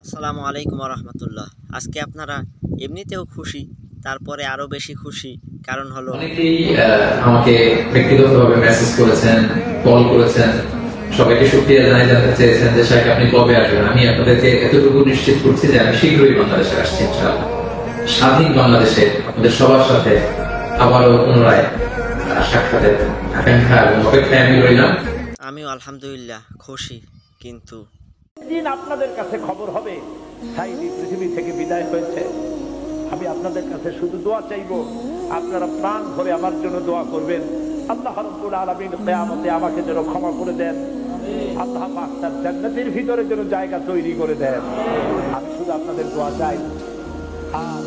আসসালামু আলাইকুম রহমতুল্লাহ। আজকে আপনারা এমনিতেও খুশি, তারপরে আরো বেশি খুশি। কারণ হলো অনেকেই আমাকে ব্যক্তিগতভাবে মেসেজ করেছেন, কল করেছেন, সবাইকে শুকরিয়া জানাই, জানতে চেয়েছেন যে শাইখ আপনি কবে আসবেন। আমি আপনাদেরকে এতটুকু নিশ্চিত করছি যে আমি শীঘ্রই বাংলাদেশে আসছি ইনশাআল্লাহ। স্বাধীন বাংলাদেশে আমাদের সবার সাথে আবারও পুনরায় সাক্ষাতের আকাঙ্ক্ষা এবং অপেক্ষায় আমি রইলাম। আমিও আলহামদুলিল্লাহ খুশি, কিন্তু দিন আপনাদের কাছে খবর হবে সাইদি পৃথিবী থেকে বিদায় হয়েছে। আমি আপনাদের কাছে শুধু দোয়া চাইবো, আপনারা প্রাণ ভরে আমার জন্য দোয়া করবেন। আল্লাহ রাব্বুল আলামিন কিয়ামতে আমাকে যেন ক্ষমা করে দেন, আল্লাহ পাক তার জান্নাতের ভিতরে যেন জায়গা তৈরি করে দেন। আমি শুধু আপনাদের দোয়া চাই। আর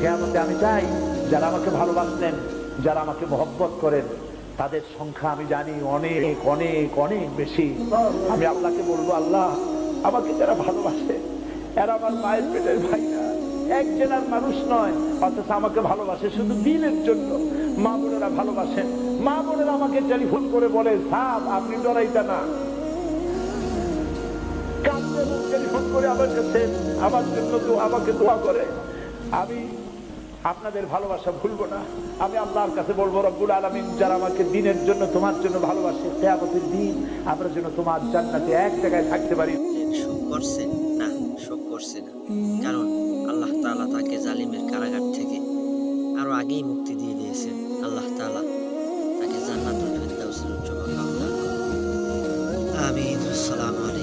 কিয়ামতে আমি চাই যারা আমাকে ভালোবাসেন, যারা আমাকে মহব্বত করেন, তাদের সংখ্যা আমি জানি অনেক অনেক অনেক বেশি। আমি আল্লাহকে বলবো, আল্লাহ আমাকে যারা ভালোবাসে এরা আমার মায়ের পেটের ভাই না, এক জেলার মানুষ নয়, অথচ আমাকে ভালোবাসে শুধু দিনের জন্য। মা বোনেরা ভালোবাসেন, মা বোনেরা আমাকে টেলিফোন করে বলে, সাব আপনি ডরাইতা না, কাঁদতে টেলিফোন করে আমার কাছে আমার জন্য তো আমাকে দোয়া করে। আমি আপনাদের ভালোবাসা ভুলবো না। আমি আল্লাহর কাছে বলবো, রব্বুল আলামিন যারা আমাকে দিনের জন্য তোমার জন্য ভালোবাসে, কিয়ামতের দিন আমরা যেন তোমার জান্নাতে এক জায়গায় থাকতে পারি। শোক করছে না, শোক করছে না, কারণ আল্লাহ তাআলা তাকে জালিমের কারাগার থেকে আরো আগেই মুক্তি দিয়ে দিয়েছেন। আল্লাহ তাআলা তাকে জান্নাতুল ফেরদাউসের উচ্চ মাকাম দান করুন। আমিন। আসসালামু আলাইকুম।